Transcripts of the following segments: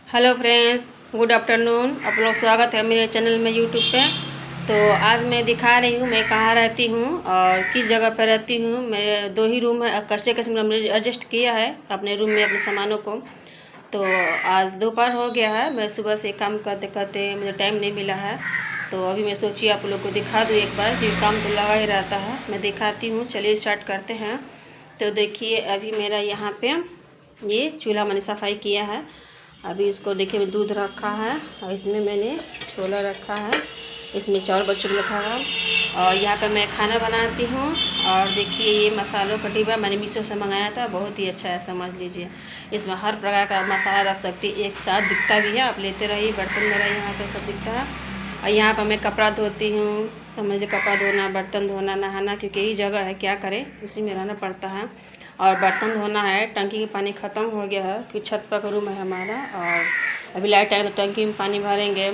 Hello friends, good afternoon. आप लोग स्वागत है मेरे चैनल में यूट्यूब पे। तो आज मैं दिखा रही हूँ मैं कहाँ रहती हूँ और किस जगह पर रहती हूँ। मेरे दो ही रूम है, कैसे कैसे मैंने एडजस्ट किया है अपने रूम में अपने सामानों को। तो आज दोपहर हो गया है, मैं सुबह से काम करते करते मुझे टाइम नहीं मिला है। तो अभी मैं सोची आप लोग को दिखा दूँ एक बार, क्योंकि काम तो लगा ही रहता है। मैं दिखाती हूँ, चलिए स्टार्ट करते हैं। तो देखिए अभी मेरा यहाँ पे ये चूल्हा मैंने सफाई किया है। अभी इसको देखिए मैं दूध रखा है और इसमें मैंने छोला रखा है, इसमें चावल बच्चों को रखा है। और यहाँ पर मैं खाना बनाती हूँ। और देखिए ये मसालों का डिब्बा मैंने मीशो से मंगाया था, बहुत ही अच्छा है, समझ लीजिए। इसमें हर प्रकार का मसाला रख सकती है, एक साथ दिखता भी है, आप लेते रहिए। बर्तन मेरा यहाँ पे सब दिखता है। और यहाँ पर मैं कपड़ा धोती हूँ, समझ लीजिए कपड़ा धोना, बर्तन धोना, नहाना, क्योंकि यही जगह है, क्या करें, इसी में रहना पड़ता है। और बर्तन धोना है, टंकी का पानी ख़त्म हो गया है कि छत पर का रूम है हमारा। और अभी लाइट आए तो टंकी में पानी भरेंगे।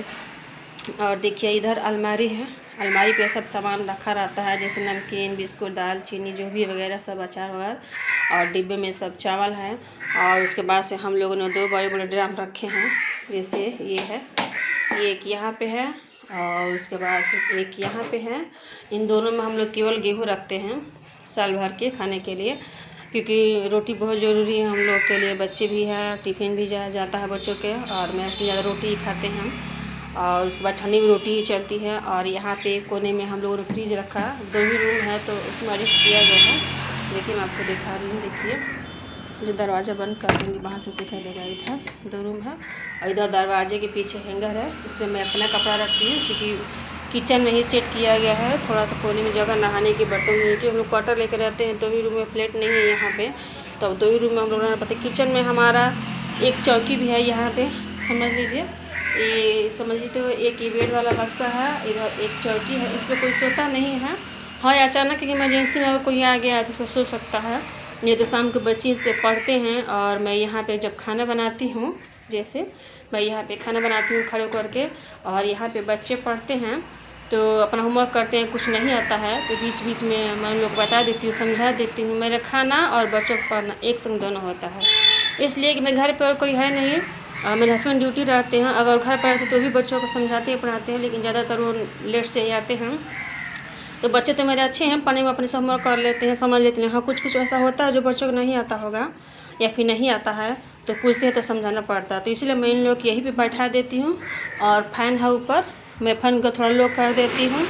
और देखिए इधर अलमारी है, अलमारी पे सब सामान रखा रहता है, जैसे नमकीन, बिस्कुट, दाल, चीनी, जो भी वगैरह सब, अचार वगैरह। और डिब्बे में सब चावल है। और उसके बाद से हम लोगों ने दो बड़े बड़े ड्राम रखे हैं, जैसे ये है, ये एक यहाँ पे है और उसके बाद से एक यहाँ पे है। इन दोनों में हम लोग केवल गेहूँ रखते हैं साल भर के खाने के लिए, क्योंकि रोटी बहुत ज़रूरी है हम लोग के लिए। बच्चे भी हैं, टिफ़िन भी जाता है बच्चों के, और मैं ज़्यादा रोटी ही खाते हैं। और उसके बाद ठंडी में रोटी ही चलती है। और यहाँ पे कोने में हम लोगों ने फ्रिज रखा है, दो ही रूम है तो उसमें एडजस्ट किया गया है। देखिए मैं आपको दिखा रही हूँ, देखिए जो दरवाज़ा बंद कर दूँगी वहाँ से दिखाई देगा। इधर दो रूम है और इधर दरवाजे के पीछे हैंगर है, इसमें मैं अपना कपड़ा रखती हूँ, क्योंकि किचन में ही सेट किया गया है। थोड़ा सा कोने में जगह नहाने के, बर्तन धोने के। हम लोग क्वार्टर लेकर रहते हैं, दो ही रूम में, प्लेट नहीं है यहाँ पे, तो दो ही रूम में हम लोग रहना पड़ता है। किचन में हमारा एक चौकी भी है यहाँ पे, समझ लीजिए। ये समझ लीजिए, तो एक ये बेड वाला बक्सा है, इधर एक चौकी है, इस पर कोई सोता नहीं है। हाँ, अचानक इमरजेंसी में अगर कोई आ गया तो इस पर सो सकता है। ये तो शाम को बच्चे इस पर पढ़ते हैं। और मैं यहाँ पे जब खाना बनाती हूँ, जैसे मैं यहाँ पे खाना बनाती हूँ खड़े करके, और यहाँ पे बच्चे पढ़ते हैं तो अपना होमवर्क करते हैं, कुछ नहीं आता है तो बीच बीच में मैं उन लोग बता देती हूँ, समझा देती हूँ। मेरा खाना और बच्चों को पढ़ना एक संग दोनों होता है, इसलिए कि मैं घर पर और कोई है नहीं। मेरे हस्बैंड ड्यूटी रहते हैं, अगर घर पर रहते तो भी बच्चों को समझाते हैं, पढ़ाते हैं, लेकिन ज़्यादातर वो लेट से ही आते हैं। तो बच्चे तो मेरे अच्छे हैं, पढ़ने में अपने से होमवर्क कर लेते हैं, समझ लेते हैं। हाँ, कुछ कुछ ऐसा होता है जो बच्चों को नहीं आता होगा या फिर नहीं आता है, तो पूछते हैं तो समझाना पड़ता है। तो इसलिए मैं इन लोग को यहीं पे बैठा देती हूँ। और फैन है ऊपर, मैं फैन को थोड़ा लो कर देती हूँ।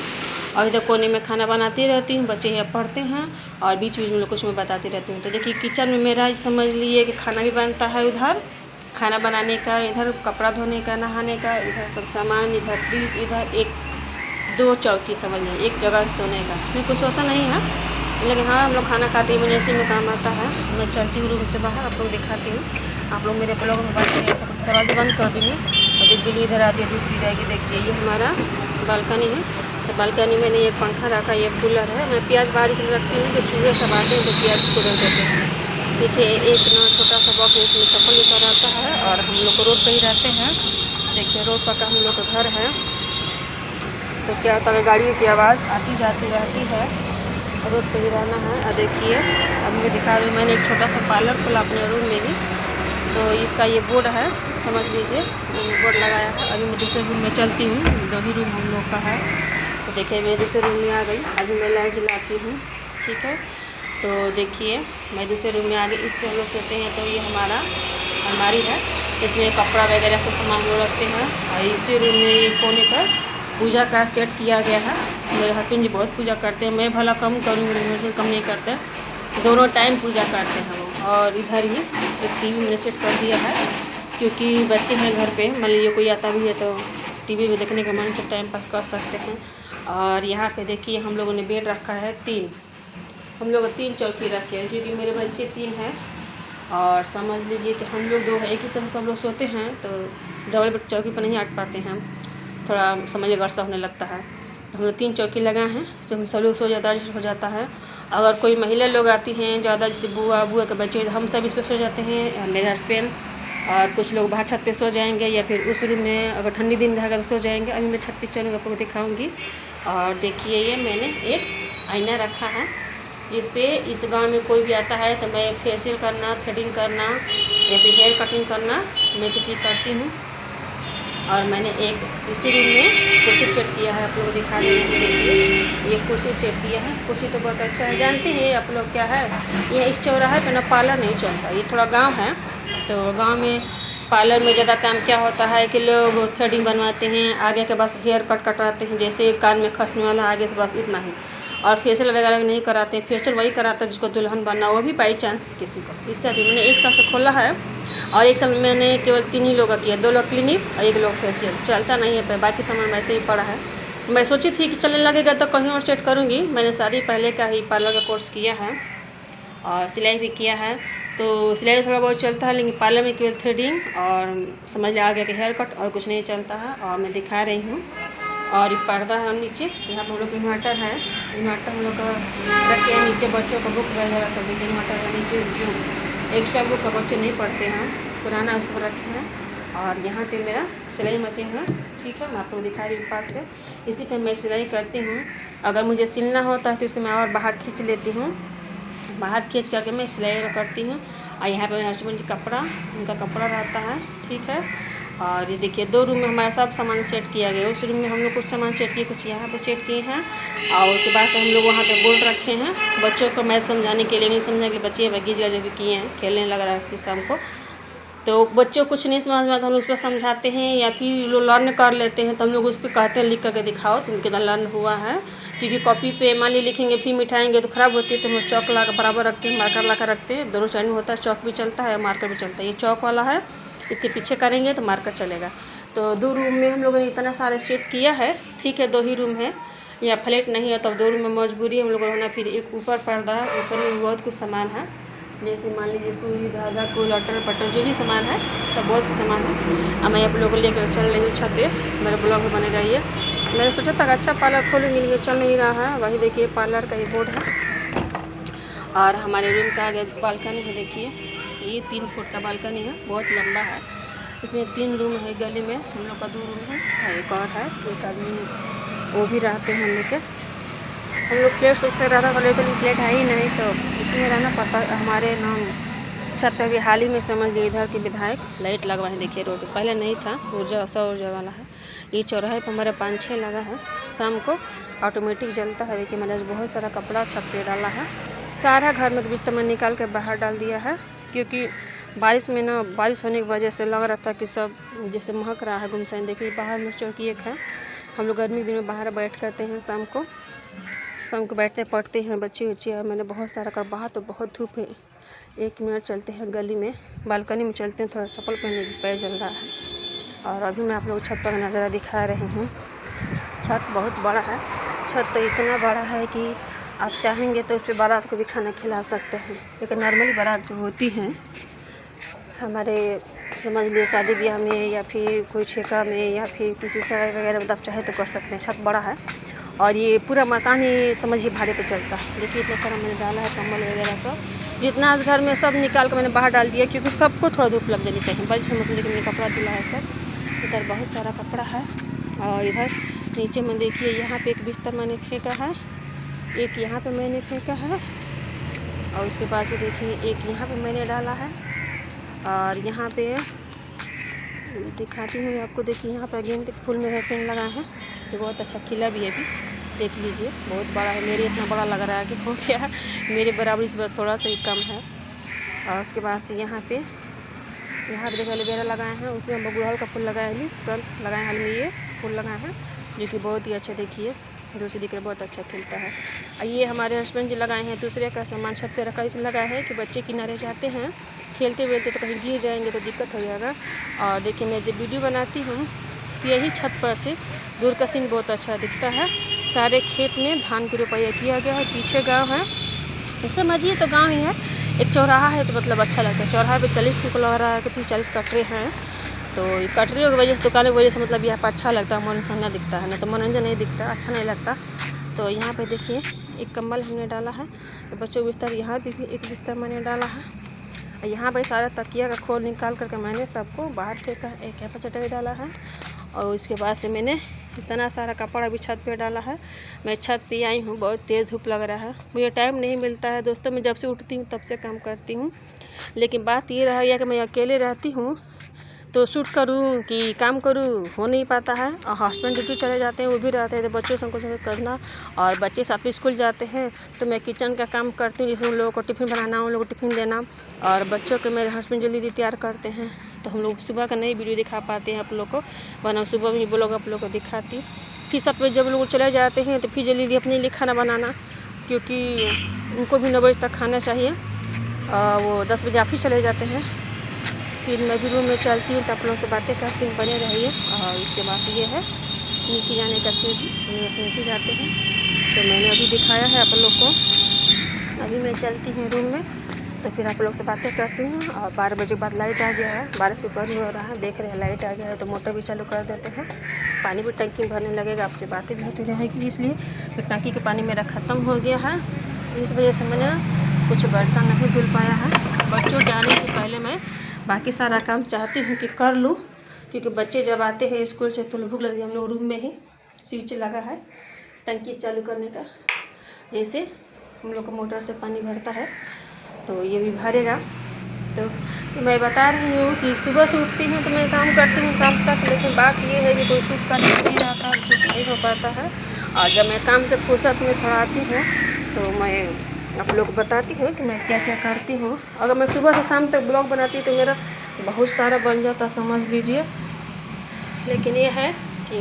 और इधर कोने में खाना बनाती रहती हूँ, बच्चे यहाँ पढ़ते हैं, और बीच बीच में लोग कुछ मैं बताती रहती हूँ। तो देखिए किचन में मेरा समझ लीजिए कि खाना भी बनता है, उधर खाना बनाने का, इधर कपड़ा धोने का, नहाने का, इधर सब सामान, इधर फ्रिज, इधर एक दो चौकी, समझ लीजिए एक जगह सोने का। मैं कुछ होता नहीं है, लेकिन हाँ हम लोग खाना खाते इमरजेंसी में काम आता है। मैं चलती हूँ रूम से बाहर, आप लोग दिखाती हूँ। आप लोग मेरे ब्लॉग में बात करिए, सब दरवाज़ा बंद कर दूँगी और दूध बिल्ली इधर आती है, दूध पी जाएगी। देखिए ये हमारा बालकनी है, तो बालकनी में एक पंखा रखा, ये कूलर है। मैं प्याज बाहर इसलिए रखती हूँ कि चूहे सब आते हैं तो प्याज कूलर देते हैं। पीछे एक ना छोटा सा बॉक्स है, इसमें चप्पल ऊपर आता है। और हम लोग को रोड पर ही रहते हैं, देखिए रोड पर का हम लोग का घर है। तो क्या होता है, गाड़ियों की आवाज़ आती जाती रहती है, रोड पे ही रहना है। और देखिए अब मैं दिखा रही हूँ, मैंने एक छोटा सा पार्लर खोला अपने रूम में ही, तो इसका ये बोर्ड है, समझ लीजिए मैंने बोर्ड लगाया है। अभी मैं दूसरे रूम में चलती हूँ, दो ही रूम हम लोग का है। तो देखिए मैं दूसरे रूम में आ गई, अभी मैं लाइट जलाती हूँ, ठीक है। तो देखिए मैं दूसरे रूम में आ गई, इस पर हम लोग सोते हैं। तो ये हमारा अलमारी है, इसमें कपड़ा वगैरह सब सामान लोग रखते हैं। और इसी रूम में ये कोने पर पूजा का सेट किया गया है। मेरे हस्बैंड जी बहुत पूजा करते हैं, मैं भला कम करूँ, मेरे हस्बैंड कम नहीं करते, दोनों टाइम पूजा करते हैं वो। और इधर ही एक टीवी मैंने सेट कर दिया है, क्योंकि बच्चे हैं घर पे, मान लीजिए कोई आता भी है तो टीवी में देखने का मन, तो टाइम पास कर सकते हैं। और यहाँ पे देखिए हम लोगों ने बेड रखा है 3, हम लोग 3 चौकी रखे हैं, क्योंकि मेरे बच्चे 3 हैं। और समझ लीजिए कि हम लोग 2 हैं, एक ही संग सब लोग सोते हैं, तो डबल बेड चौकी पर नहीं हट पाते हैं, थोड़ा समझिए वर्षा होने लगता है। तो हम लोग 3 चौकी लगाए हैं, इस पर हम सब लोग सो जाता हो जाता है। अगर कोई महिला लोग आती हैं ज़्यादा, जैसे बुआ के बच्चे, हम सब इस पर सो जाते हैं, मेरे हस्बैंड। और कुछ लोग बाहर छत पे सो जाएंगे, या फिर उस रूम में अगर ठंडी दिन रहेगा तो सो जाएंगे। अभी मैं छत पे चलूँगी, आपको दिखाऊँगी। और देखिए ये मैंने एक आईना रखा है, जिस पे इस गांव में कोई भी आता है तो मैं फेशियल करना, थ्रेडिंग करना, या फिर हेयर कटिंग करना मैं किसी करती हूँ। और मैंने एक इसी रूम में कुर्सी सेट किया है, आप लोग दिखा रहे हैं। देखिए ये कुर्सी सेट किया है। कुर्सी तो बहुत अच्छा है। जानते हैं आप लोग क्या है, ये इस चौराहे पे ना पार्लर नहीं चलता। ये थोड़ा गांव है, तो गांव में पार्लर में ज़्यादा काम क्या होता है कि लोग थ्रेडिंग बनवाते हैं, आगे के बस हेयर कट कटवाते हैं, जैसे कान में खसने वाला आगे से, बस इतना ही। और फेशियल वगैरह भी नहीं कराते। फेशियल वही कराता है जिसको दुल्हन बनना, वो भी बाई चांस किसी को। इस तरह मैंने एक साल से खोला है और एक साल मैंने केवल 3 ही लोग का किया, 2 लोग क्लिनिक और 1 लोग फेशियल। चलता नहीं है, बाकी सामान वैसे ही पड़ा है। मैं सोची थी कि चलने लगेगा तो कहीं और सेट करूँगी। मैंने शादी पहले का ही पार्लर का कोर्स किया है और सिलाई भी किया है, तो सिलाई थोड़ा बहुत चलता है, लेकिन पार्लर में केवल थ्रेडिंग और समझ लिया आगे के हेयर कट और कुछ नहीं चलता है। और मैं दिखा रही हूँ। और ये पर्दा है नीचे, यहाँ पर हम लोग इन्वर्टर है। इन्वर्टर हम लोग का रखे हैं नीचे, बच्चों का बुक वगैरह सब इन्वर्टर है नीचे। जो एक्स्ट्रा बुक का बच्चे नहीं पढ़ते हैं, पुराना उस पर रखे हैं। और यहाँ पे मेरा सिलाई मशीन है, ठीक है, मैं आपको दिखा रही हूँ पास से। इसी पे मैं सिलाई करती हूँ। अगर मुझे सिलना होता है तो इसको मैं और बाहर खींच लेती हूँ, बाहर खींच करके मैं सिलाई करती हूँ। और यहाँ पे मेरे हस्बैंड जी कपड़ा, उनका कपड़ा रहता है, ठीक है। और ये देखिए 2 रूम में हमारा सब सामान सेट किया गया। उस रूम में हम लोग कुछ सामान सेट किए, कुछ यहाँ पे सेट किए हैं। और उसके बाद से हम लोग वहाँ पे बोर्ड रखे हैं बच्चों को मैथ समझाने के लिए, नहीं समझने के लिए। बच्चे बगीच जो भी किए हैं, खेलने लग रहा है शाम को, तो बच्चों कुछ नहीं समझ में आता, हम उस पर समझाते हैं या फिर लोग लर्न कर लेते हैं तो हम लोग उस पर कहते हैं लिख करके दिखाओ तुम कितना लर्न हुआ है। क्योंकि कॉपी पे मान ली लिखेंगे फिर मिटाएंगे तो ख़राब होती है, तो हम चौक ला कर बराबर रखते हैं, मार्कर ला कर रखते हैं। दोनों साइड में होता है, चौक भी चलता है मार्कर भी चलता है। ये चौक वाला है, इसके पीछे करेंगे तो मार्कर चलेगा। तो 2 रूम में हम लोगों ने इतना सारा सेट किया है, ठीक है। 2 ही रूम है, या फ्लैट नहीं है तब 2 रूम में मजबूरी हम लोग को रहना। फिर एक ऊपर पर्दा है, ऊपर में बहुत कुछ सामान है, जैसे मान लीजिए सुई धागा को लटर पटर जो भी सामान है सब बहुत कुछ सामान है। अब मैं आप लोगों को लेकर चल रही हूँ छत पे, मेरा ब्लॉग बनेगा ये। मैंने सोचा था अच्छा पार्लर खोलूँगी, लेकिन चल नहीं रहा है। वही देखिए पार्लर का ये बोर्ड है। और हमारे रूम का आगे बालकनी है, देखिए ये 3 फुट का बालकनी है, बहुत लंबा है। इसमें 3 रूम है, गली में हम लोग का 2 रूम है और एक और है। एक आदमी वो भी रहते हैं हम लोग के। हम लोग फ्लैट सोचते रहा था, लेकिन फ्लैट है ही नहीं, तो इसमें रहना पड़ता। हमारे नाम छत पे भी हाल ही में समझ लीजिए इधर के विधायक लाइट लगवाए, देखिए रोड पे पहले नहीं था, ऊर्जा सौ ऊर्जा वाला है। ये चौराहे पर हमारा 5-6 लगा है, शाम को ऑटोमेटिक जलता है। देखिए मैंने बहुत सारा कपड़ा छत पे डाला है, सारा घर में बिस्तर में निकाल के बाहर डाल दिया है। क्योंकि बारिश में ना, बारिश होने की वजह से लग रहा था कि सब जैसे महक रहा है गुमसैन। देखिए बाहर में चौकी एक है, हम लोग गर्मी के दिन में बाहर बैठ करते हैं, शाम को बैठते पढ़ते हैं बच्चे उच्चे। और मैंने बहुत सारा कर, बाहर तो बहुत धूप है। 1 मिनट चलते हैं गली में, बालकनी में चलते हैं, थोड़ा चप्पल पहनने के पैर जल रहा है। और अभी मैं आप लोग छत पर नज़ारा दिखा रही हूँ। छत बहुत बड़ा है, छत तो इतना बड़ा है कि आप चाहेंगे तो उस पर बारात को भी खाना खिला सकते हैं। लेकिन नॉर्मली बारात जो होती हैं हमारे समझ लिए शादी ब्याह में या फिर कोई ठेका में या फिर किसी सगाई वगैरह में, आप चाहे तो कर सकते हैं। छत बड़ा है और ये पूरा मकान ही समझिए भाड़े पे चलता है। देखिए इतना सारा मैंने डाला है, कम्बल वगैरह सब जितना आज घर में सब निकाल कर मैंने बाहर डाल दिया, क्योंकि सबको थोड़ा धूप लग जानी चाहिए। बड़ी से मतलब मैंने कपड़ा धुला है सब, इधर बहुत सारा कपड़ा है। और इधर नीचे में देखिए यहाँ पे एक बिस्तर मैंने फेंका है, एक यहाँ पे मैंने फेंका है, और उसके पास ही देखिए एक यहाँ पे मैंने डाला है। और यहाँ पे दिखाती हूँ आपको, देखिए यहाँ पर गेंदे के फूल मेरे पेड़ लगा है, तो बहुत अच्छा खिला भी है अभी, देख लीजिए बहुत बड़ा है। मेरे इतना बड़ा लग रहा है कि हो गया, मेरे बराबर इस बार थोड़ा सा ही कम है। और उसके बाद से यहाँ पे देखिए एलोवेरा लगाए हैं, उसमें हम गुड़हल का फूल लगाए हैं, तुरंत लगाए हाल में ये फूल लगाए हैं, जो कि बहुत ही अच्छा, देखिए दूर से दिख रहा बहुत अच्छा खिलता है। और ये हमारे हस्बैंड जी लगाए हैं, दूसरे का सामान छत पे रखा इसलिए लगाया है कि बच्चे किनारे जाते हैं खेलते वेलते तो कहीं गिर जाएंगे तो दिक्कत हो जाएगा। और देखिए मैं जब वीडियो बनाती हूँ तो यही छत पर से दूर का सीन बहुत अच्छा दिखता है। सारे खेत में धान की रोपाई किया गया है, पीछे गाँव है, इस समझिए तो गाँव ही है। एक चौराहा है तो मतलब अच्छा लगता है। चौराहा पे 40 को लग रहा है कि 40 कटरे हैं, तो कटरियों की वजह से, दुकानों की वजह से मतलब यहाँ पर अच्छा लगता है, मनोरंजन नहीं दिखता है, ना तो मनोरंजन नहीं दिखता, अच्छा नहीं लगता। तो यहाँ पे देखिए एक कंबल हमने डाला है, बच्चों बिस्तर, यहाँ पे भी एक बिस्तर मैंने डाला है। यहाँ पे सारा तकिया का खोल निकाल करके मैंने सबको बाहर फेंका, एक यहाँ पर चटाई डाला है। और उसके बाद से मैंने इतना सारा कपड़ा भी छत पे डाला है। मैं छत पे आई हूँ, बहुत तेज़ धूप लग रहा है, मुझे टाइम नहीं मिलता है दोस्तों। मैं जब से उठती हूँ तब से काम करती हूँ, लेकिन बात ये रहा है कि मैं अकेले रहती हूँ तो शूट करूँ कि काम करूँ हो नहीं पाता है। और हस्बैंड ड्यूटी चले जाते हैं, वो भी रहते हैं, तो बच्चों से कुछ करना और बच्चे साथ स्कूल जाते हैं तो मैं किचन का काम करती हूँ, जैसे उन लोगों को टिफ़िन बनाना, उन लोगों को टिफ़िन देना। और बच्चों के मेरे हस्बैंड जल्दी तैयार करते हैं तो हम लोग सुबह का नई वीडियो दिखा पाते हैं आप लोग को, वरना सुबह में ब्लॉग आप लोग को दिखाती। फिर सब जब लोग चले जाते हैं तो फिर जल्दी अपने लिए खाना बनाना, क्योंकि उनको भी 9 बजे तक खाना चाहिए। वो 10 बजे ऑफिस चले जाते हैं। फिर मैं भी रूम में चलती हूँ तो आप लोगों से बातें करती हूँ, बने रहिए। और उसके बाद ये है नीचे जाने का सीढ़ी, से नीचे जाते हैं तो मैंने अभी दिखाया है आप लोग को। अभी मैं चलती हूँ रूम में तो फिर आप लोग से बातें करती हूँ। और 12 बजे के बाद लाइट आ गया है, 12 से ऊपर ही हो रहा है, देख रहे हैं लाइट आ गया है तो मोटर भी चालू कर देते हैं। पानी भी टंकी भरने लगेगा, आपसे बातें भी होती रहेगी, इसलिए फिर टंकी के पानी मेरा ख़त्म हो गया है। इस वजह से मैंने कुछ बर्तन नहीं धुल पाया है। बच्चों के आने से पहले मैं बाकी सारा काम चाहती हूँ कि कर लूँ, क्योंकि बच्चे जब आते हैं स्कूल से तो भूख लगती है। हम लोग रूम में ही स्विच लगा है टंकी चालू करने का, जैसे हम लोग को मोटर से पानी भरता है तो ये भी भरेगा। तो मैं बता रही हूँ कि सुबह से उठती हूँ तो मैं काम करती हूँ शाम तक, लेकिन बात ये है कि कोई शूट करने नहीं रहता है, शूट नहीं हो पाता है। और जब मैं काम से फुर्सत में थोड़ा आती हूँ तो मैं आप लोग को बताती हूँ कि मैं क्या क्या करती हूँ। अगर मैं सुबह से शाम तक ब्लॉग बनाती तो मेरा बहुत सारा बन जाता, समझ लीजिए। लेकिन ये है कि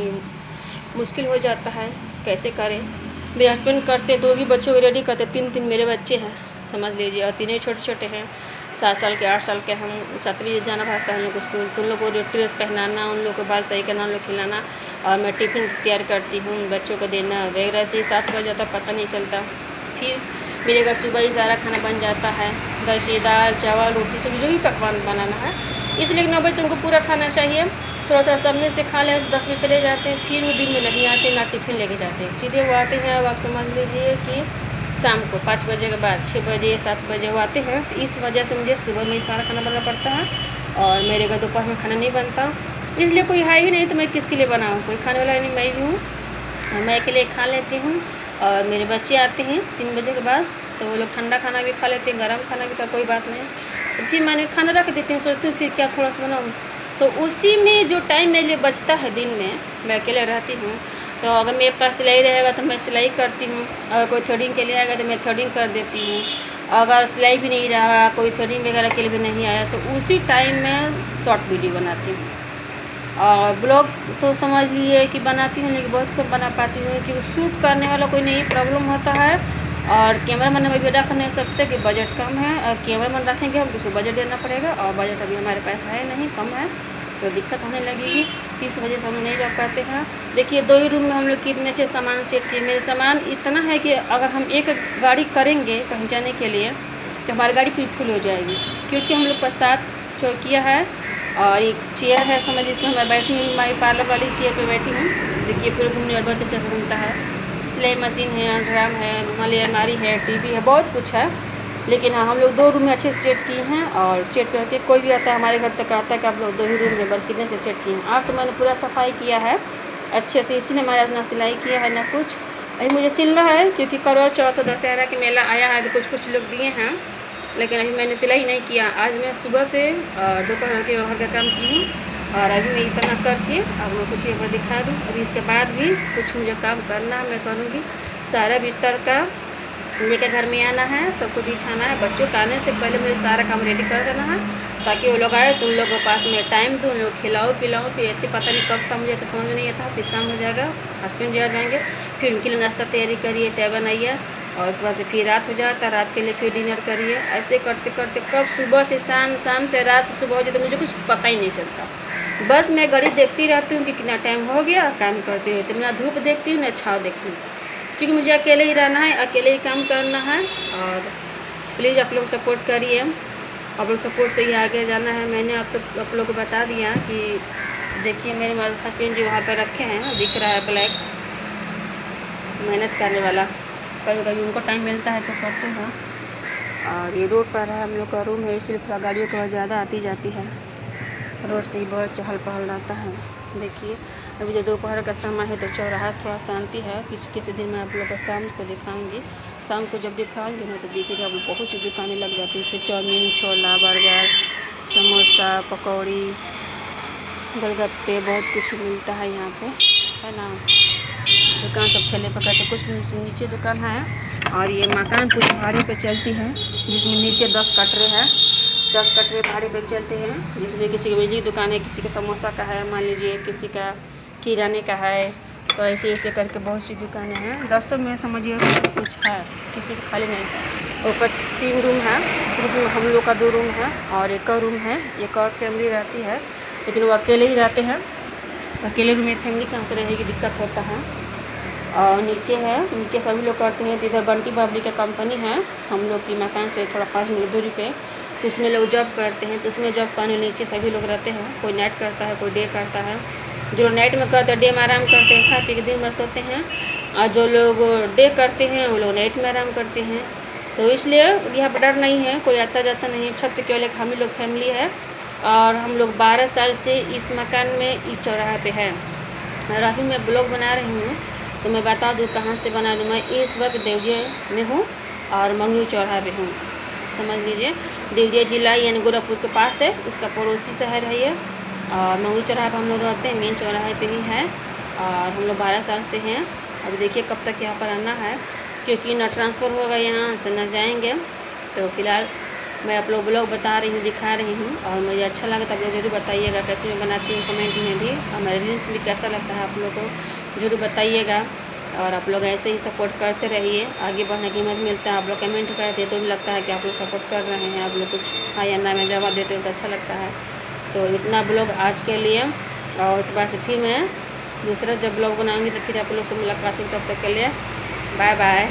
मुश्किल हो जाता है, कैसे करें। मेरे हस्बैंड करते तो भी बच्चों को रेडी करते, 3 मेरे बच्चे हैं समझ लीजिए, और 3 छोटे छोटे हैं, 7 साल के 8 साल के। हम 7 बजे जाना पड़ता है हम लोग को स्कूल, तो उन लोग को ड्रेस पहनाना, उन लोग को बाल सही करना, उन लोग खिलाना, और मैं टिफ़िन तैयार करती हूँ बच्चों को देना वगैरह से 7 बज जाता, पता नहीं चलता। फिर मेरे घर सुबह ही सारा खाना बन जाता है, दही दाल चावल रोटी सब्जी जो भी पकवान बनाना है, इसलिए 9 बजे तुमको पूरा खाना चाहिए। थोड़ा थोड़ा सबने से खा लें, 10 बजे चले जाते हैं, फिर वो दिन में नहीं आते, ना टिफ़िन लेके जाते हैं, सीधे वो आते हैं। अब आप समझ लीजिए कि शाम को 5 बजे के बाद 6 बजे 7 बजे वो आते हैं, तो इस वजह से मुझे सुबह में सारा खाना बनाना पड़ता है। और मेरे घर दोपहर में खाना नहीं बनता, इसलिए कोई है ही नहीं तो मैं किसके लिए बनाऊँ, कोई खाने वाला नहीं, मैं ही हूँ, मैं अकेले खा लेती हूँ। और मेरे बच्चे आते हैं 3 बजे के बाद तो वो लोग ठंडा खाना भी खा लेते हैं, गर्म खाना भी, कोई बात नहीं। तो फिर मैंने खाना रख देती हूँ, सोचती हूँ फिर क्या थोड़ा सा बनाऊँ। तो उसी में जो टाइम मेरे लिए बचता है दिन में, मैं अकेले रहती हूँ, तो अगर मेरे पास सिलाई रहेगा तो मैं सिलाई करती हूँ, अगर कोई थ्रेडिंग के लिए आएगा तो मैं थ्रेडिंग कर देती हूँ। अगर सिलाई भी नहीं रहा, कोई थ्रेडिंग वगैरह के लिए भी नहीं आया, तो उसी टाइम में शॉर्ट वीडियो बनाती हूँ। और ब्लॉग तो समझ लिए कि बनाती हूँ, लेकिन बहुत कम बना पाती हूँ, क्योंकि शूट करने वाला कोई नहीं प्रॉब्लम होता है। और कैमरामैन में भी रख नहीं सकते कि बजट कम है, और कैमरामैन रखेंगे हम तो उसको बजट देना पड़ेगा, और बजट अभी हमारे पास है नहीं, कम है, तो दिक्कत होने लगेगी। इस वजह से हम नहीं जा पाते हैं। देखिए 2 ही रूम में हम लोग कितने अच्छे सामान सेट किए। मेरे सामान इतना है कि अगर हम एक गाड़ी करेंगे कहीं जाने के लिए तो हमारी गाड़ी फिर फुल हो जाएगी, क्योंकि हम लोग पास 7 चौकियाँ है और एक चेयर है, समझ इसमें मैं बैठी हूँ, हमारी पार्लर वाली चेयर पे बैठी हूँ। देखिए पूरे घूमने और बहुत अच्छा से घूमता है, सिलाई मशीन है, ड्राम है, हमारी अलमारी है, टीवी है, बहुत कुछ है। लेकिन हाँ हम लोग 2 रूम में अच्छे से सेट किए हैं, और सेट करके कोई भी आता है हमारे घर तक आता है कि आप लोग 2 ही रूम में बल्कि कितने से सेट किए हैं। आज तो मैंने पूरा सफाई किया है अच्छे से, इसीलिए हमारे आज ना सिलाई किया है ना कुछ। अभी मुझे सिलना है, क्योंकि करवा चौथ और दशहरा के मेला आया है तो कुछ लोग दिए हैं, लेकिन अभी मैंने सिलाई नहीं किया। आज मैं सुबह से दोपहर के बाहर का काम की हूँ, और अभी मैं इतना करके आप लोग सोचिए मैं दिखा दूँ। अभी इसके बाद भी कुछ मुझे काम करना है, मैं करूँगी। सारा बिस्तर का लेकर घर में आना है, सबको बिछाना है, बच्चों के आने से पहले मुझे सारा काम रेडी कर देना है, ताकि वो लोग आए तो उन लोगों के पास में टाइम दूँ, उन लोग खिलाओ पिलाओ। फिर ऐसे पता नहीं कब शाम हो जाता, समझ में नहीं आता, फिर शाम हो जाएगा, हस्बैंड जी आ जाएंगे, फिर उनके लिए नाश्ता तैयारी करिए, चाय बनाइए, और उसके बाद से फिर रात हो जाता है, रात के लिए फिर डिनर करिए। ऐसे करते करते कब सुबह से शाम, शाम से रात से सुबह हो जाता, मुझे कुछ पता ही नहीं चलता। बस मैं घड़ी देखती रहती हूँ कि कितना टाइम हो गया, काम करती रहती हूँ, ना धूप देखती हूँ ना छाँव देखती हूँ, क्योंकि मुझे अकेले ही रहना है, अकेले ही काम करना है। और प्लीज़ आप लोग सपोर्ट करिए, आप लोग सपोर्ट से ही आगे जाना है। मैंने आप लोग को बता दिया कि देखिए मेरे हस्बैंड जी वहाँ पर रखे हैं, दिख रहा है ब्लैक, मेहनत करने वाला, कभी कभी उनको टाइम मिलता है तो करते हैं। और ये रोड पर है, हम लोग का रूम है, इसलिए थोड़ा गाड़ियों की ज़्यादा आती जाती है, रोड से ही बहुत चहल पहल रहता है। देखिए अभी जो दोपहर का समय है तो चौराहा थोड़ा शांति है। किसी दिन मैं आप लोग को शाम को दिखाऊंगी। शाम को जब दिखाऊंगी ना तो देखिएगा आप बहुत सी दुकानें लग जाती हैं, जैसे चाउमीन, छोला, बर्गर, समोसा, पकौड़ी, गोलगप्पे, बहुत कुछ मिलता है यहाँ पे, है ना। दुकान सब ठेले पकड़ते, कुछ नीचे दुकान है। और ये मकान कुछ भाड़े पे चलती है, जिसमें नीचे 10 कटरे हैं। 10 कटरे भाड़े पे चलते हैं, जिसमें किसी की बिजली दुकान है, किसी का समोसा का है, मान लीजिए किसी का किराने का है। तो ऐसे ऐसे करके बहुत सी दुकानें हैं। 10 में समझिए कुछ है, किसी का खाली नहीं है। ऊपर 3 रूम है, जिसमें हम लोग का 2 रूम है और एक और रूम है। एक और फैमिली रहती है, लेकिन वो अकेले ही रहते हैं। अकेले रूम में फैमिली कहाँ से रहेगी, दिक्कत होता है। और नीचे है, नीचे सभी लोग करते हैं। तो इधर बंटी बाबली का कंपनी है हम लोग की मकान से थोड़ा 5 मिनट दूरी पे। तो इसमें लोग जॉब करते हैं, तो उसमें जॉब करने नीचे सभी लोग रहते हैं। कोई नाइट करता है, कोई डे करता है। जो नाइट में करते हैं डे में आराम करते हैं, खा पी के दिन भर सोते हैं। और जो लोग डे करते हैं वो लोग नाइट में आराम करते हैं। तो इसलिए यहाँ पर डर नहीं है, कोई आता जाता नहीं है। छत केवल एक हम लोग फैमिली है और हम लोग 12 साल से इस मकान में इस चौराहे पे है। और अभी मैं ब्लॉग बना रही हूँ तो मैं बता दूँ कहाँ से बना लूँ। मैं इस वक्त देवरिया में हूँ और मंगरू चौराहे पे हूँ, समझ लीजिए। देवरिया जिला यानी गोरखपुर के पास है, उसका पड़ोसी शहर है ये। और मंगरू चौराहे पर हम लोग रहते हैं, मेन चौराहे पे ही है। और हम लोग 12 साल से हैं। अभी देखिए कब तक यहाँ पर आना है, क्योंकि ना ट्रांसफ़र होगा यहाँ से, ना जाएंगे। तो फिलहाल मैं आप लोग ब्लॉग बता रही हूँ, दिखा रही हूँ। और मुझे अच्छा लगा तो आप लोग ज़रूर बताइएगा कैसे मैं बनाती हूँ, कमेंट में भी। और मेरे रील्स भी कैसा लगता है आप लोग को ज़रूर बताइएगा। और आप लोग ऐसे ही सपोर्ट करते रहिए, आगे बढ़ने की हिम्मत मिलता है। आप लोग कमेंट करते तो भी लगता है कि आप लोग सपोर्ट कर रहे हैं। आप लोग कुछ हाँ या ना में जवाब देते हो तो अच्छा लगता है। तो इतना ब्लॉग आज के लिए, और उसके बाद से फिर मैं दूसरा जब ब्लॉग बनाऊँगी तो फिर आप लोग से मुलाकात होगी। तब तक के लिए बाय बाय।